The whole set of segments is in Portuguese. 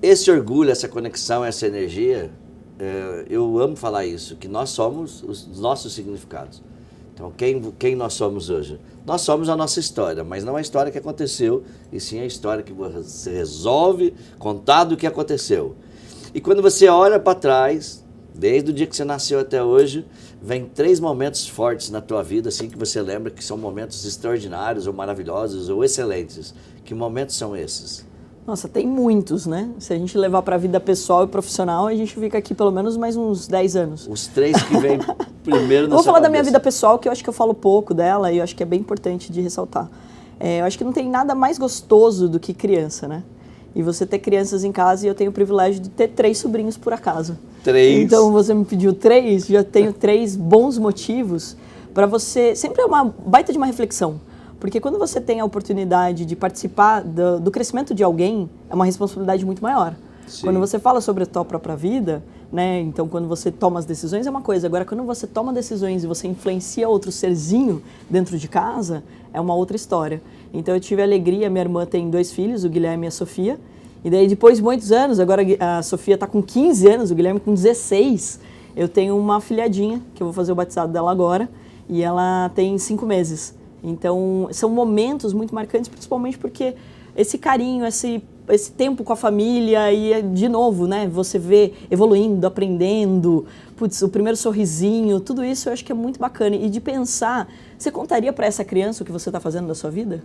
esse orgulho, essa conexão, essa energia, eu amo falar isso, que nós somos os nossos significados. Então, quem nós somos hoje? Nós somos a nossa história, mas não a história que aconteceu, e sim a história que você resolve contar do que aconteceu. E quando você olha para trás, desde o dia que você nasceu até hoje, vem 3 momentos fortes na tua vida, assim, que você lembra que são momentos extraordinários, ou maravilhosos, ou excelentes. Que momentos são esses? Nossa, tem muitos, né? Se a gente levar para a vida pessoal e profissional, a gente fica aqui pelo menos mais uns 10 anos. Os 3 que vêm primeiro na Vou sua falar da minha cabeça. vida pessoal, que eu acho que eu falo pouco dela e eu acho que é bem importante de ressaltar. Eu acho que não tem nada mais gostoso do que criança, né? E você ter crianças em casa, e eu tenho o privilégio de ter 3 sobrinhos por acaso. 3? Então você me pediu 3, já tenho 3 bons motivos para você... Sempre é uma baita de uma reflexão. Porque quando você tem a oportunidade de participar do crescimento de alguém, é uma responsabilidade muito maior. Sim. Quando você fala sobre a tua própria vida, né? Então quando você toma as decisões é uma coisa. Agora, quando você toma decisões e você influencia outro serzinho dentro de casa, é uma outra história. Então eu tive a alegria, minha irmã tem 2 filhos, o Guilherme e a Sofia. E daí depois de muitos anos, agora a Sofia está com 15 anos, o Guilherme com 16, eu tenho uma filhadinha, que eu vou fazer o batizado dela agora, e ela tem 5 meses. Então, são momentos muito marcantes, principalmente porque esse carinho, esse tempo com a família e, de novo, né, você vê evoluindo, aprendendo, putz, o primeiro sorrisinho, tudo isso eu acho que é muito bacana. E de pensar, você contaria para essa criança o que você está fazendo da sua vida?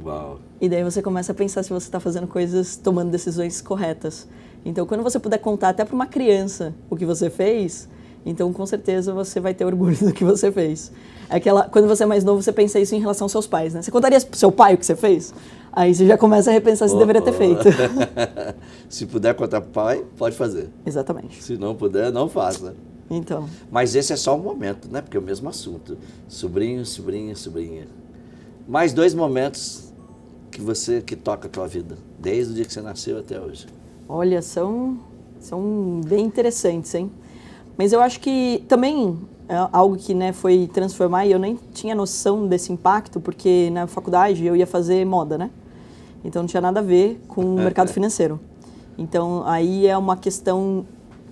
Uau. E daí você começa a pensar se você está fazendo coisas, tomando decisões corretas. Então, quando você puder contar até para uma criança o que você fez, então com certeza você vai ter orgulho do que você fez. Quando você é mais novo, você pensa isso em relação aos seus pais, né? Você contaria pro seu pai o que você fez? Aí você já começa a repensar se deveria ter feito. Se puder contar pro pai, pode fazer. Exatamente. Se não puder, não faça. Então. Mas esse é só um momento, né? Porque é o mesmo assunto. Sobrinho, sobrinha, sobrinha. Mais 2 momentos que toca a tua vida, desde o dia que você nasceu até hoje. Olha, são bem interessantes, hein? Mas eu acho que também é algo que, né, foi transformar, e eu nem tinha noção desse impacto, porque na faculdade eu ia fazer moda, né? Então não tinha nada a ver com o mercado financeiro. Então aí é uma questão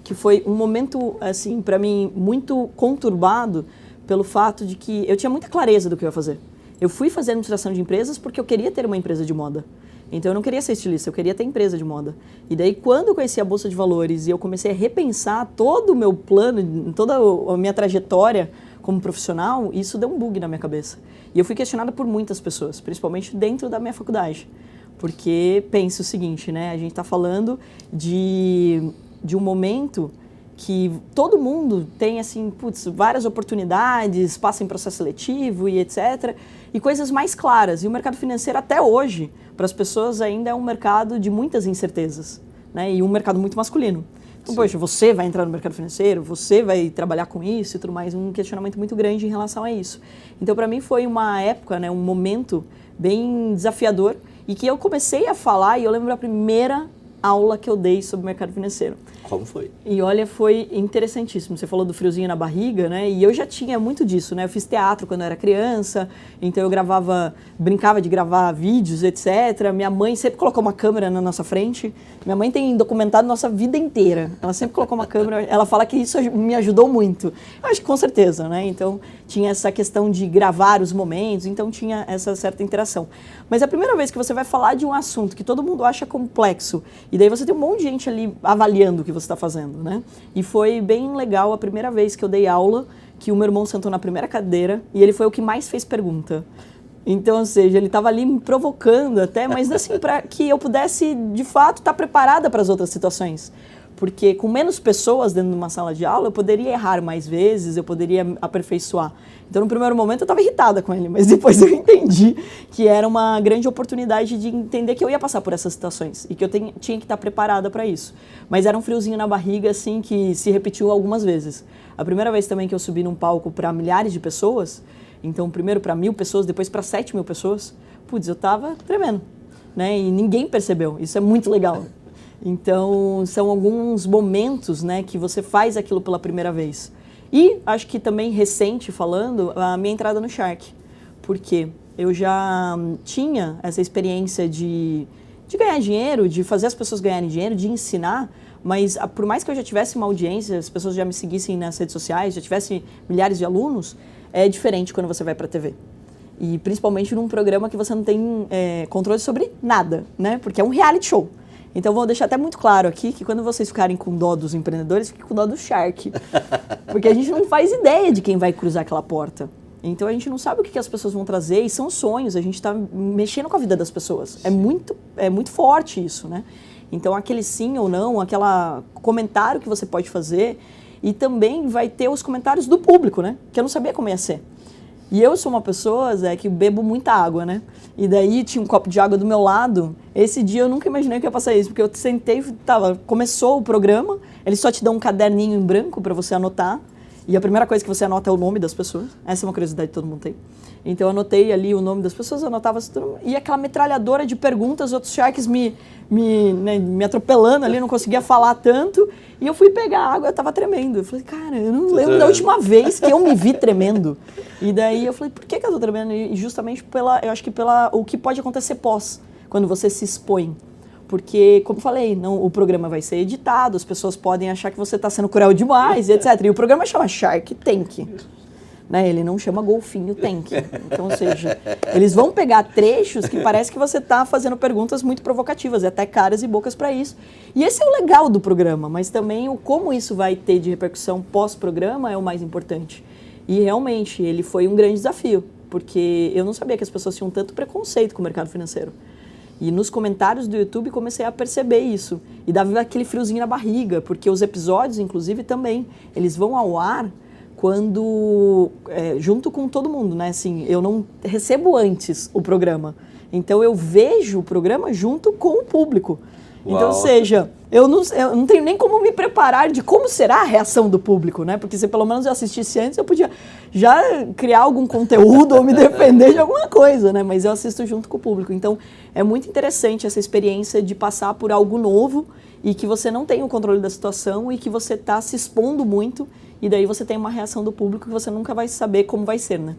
que foi um momento, assim, para mim, muito conturbado pelo fato de que eu tinha muita clareza do que eu ia fazer. Eu fui fazer administração de empresas porque eu queria ter uma empresa de moda. Então eu não queria ser estilista, eu queria ter empresa de moda. E daí quando eu conheci a Bolsa de Valores e eu comecei a repensar todo o meu plano, toda a minha trajetória como profissional, isso deu um bug na minha cabeça. E eu fui questionada por muitas pessoas, principalmente dentro da minha faculdade. Porque pensa o seguinte, né? A gente está falando de um momento que todo mundo tem, assim, putz, várias oportunidades, passa em processo seletivo e etc. E coisas mais claras. E o mercado financeiro, até hoje, para as pessoas ainda é um mercado de muitas incertezas, né? E um mercado muito masculino. Então, poxa, você vai entrar no mercado financeiro, você vai trabalhar com isso e tudo mais, um questionamento muito grande em relação a isso. Então, para mim, foi uma época, né, um momento bem desafiador e que eu comecei a falar, e eu lembro da primeira aula que eu dei sobre o mercado financeiro. Como foi? E olha, foi interessantíssimo. Você falou do friozinho na barriga, né? E eu já tinha muito disso, né? Eu fiz teatro quando eu era criança, então eu brincava de gravar vídeos, etc. Minha mãe sempre colocou uma câmera na nossa frente. Minha mãe tem documentado nossa vida inteira. Ela sempre colocou uma câmera, ela fala que isso me ajudou muito. Eu acho que com certeza, né? Então tinha essa questão de gravar os momentos, então tinha essa certa interação. Mas a primeira vez que você vai falar de um assunto que todo mundo acha complexo, e daí você tem um monte de gente ali avaliando o que você está fazendo, né? E foi bem legal a primeira vez que eu dei aula, que o meu irmão sentou na primeira cadeira e ele foi o que mais fez pergunta. Então, ou seja, ele estava ali me provocando até, mas assim, para que eu pudesse, de fato, estar preparada para as outras situações. Porque com menos pessoas dentro de uma sala de aula, eu poderia errar mais vezes, eu poderia aperfeiçoar. Então, no primeiro momento, eu estava irritada com ele, mas depois eu entendi que era uma grande oportunidade de entender que eu ia passar por essas situações e que eu tinha que estar preparada para isso. Mas era um friozinho na barriga, assim, que se repetiu algumas vezes. A primeira vez também que eu subi num palco para milhares de pessoas, então primeiro para 1.000 pessoas, depois para 7.000 pessoas, putz, eu estava tremendo, né? E ninguém percebeu, isso é muito legal. Então, são alguns momentos, né, que você faz aquilo pela primeira vez. E acho que também recente falando, a minha entrada no Shark. Porque eu já tinha essa experiência de de ganhar dinheiro, de fazer as pessoas ganharem dinheiro, de ensinar, mas por mais que eu já tivesse uma audiência, as pessoas já me seguissem nas redes sociais, já tivesse milhares de alunos, é diferente quando você vai para a TV. E principalmente num programa que você não tem controle sobre nada, né? Porque é um reality show. Então, vou deixar até muito claro aqui que quando vocês ficarem com dó dos empreendedores, fiquem com dó do Shark. Porque a gente não faz ideia de quem vai cruzar aquela porta. Então, a gente não sabe o que as pessoas vão trazer e são sonhos. A gente está mexendo com a vida das pessoas. É muito forte isso, né? Então, aquele sim ou não, aquele comentário que você pode fazer. E também vai ter os comentários do público, né? Que eu não sabia como ia ser. E eu sou uma pessoa, Zé, que bebo muita água, né? E daí tinha um copo de água do meu lado. Esse dia eu nunca imaginei que ia passar isso, porque eu sentei, começou o programa, eles só te dão um caderninho em branco para você anotar. E a primeira coisa que você anota é o nome das pessoas. Essa é uma curiosidade que todo mundo tem. Então eu anotei ali o nome das pessoas, anotava tudo. E aquela metralhadora de perguntas, outros sharks me atropelando ali, não conseguia falar tanto. E eu fui pegar a água, eu tava tremendo. Eu falei, cara, eu não lembro da última vez que eu me vi tremendo. E daí eu falei, por que eu tô tremendo? E justamente eu acho que o que pode acontecer pós, quando você se expõe. Porque, como eu falei, o programa vai ser editado, as pessoas podem achar que você está sendo cruel demais, etc. E o programa chama Shark Tank. Né? Ele não chama Golfinho Tank. Então, ou seja, eles vão pegar trechos que parece que você está fazendo perguntas muito provocativas, e até caras e bocas para isso. E esse é o legal do programa, mas também o como isso vai ter de repercussão pós-programa é o mais importante. E realmente, ele foi um grande desafio, porque eu não sabia que as pessoas tinham tanto preconceito com o mercado financeiro. E nos comentários do YouTube comecei a perceber isso. E dava aquele friozinho na barriga, porque os episódios, inclusive, também, eles vão ao ar quando, junto com todo mundo, né? Assim, eu não recebo antes o programa. Então, eu vejo o programa junto com o público. Uau. Então, ou seja, eu não tenho nem como me preparar de como será a reação do público, né? Porque se pelo menos eu assistisse antes, eu podia já criar algum conteúdo ou me defender de alguma coisa, né? Mas eu assisto junto com o público. Então, é muito interessante essa experiência de passar por algo novo e que você não tem o controle da situação e que você está se expondo muito e daí você tem uma reação do público que você nunca vai saber como vai ser, né?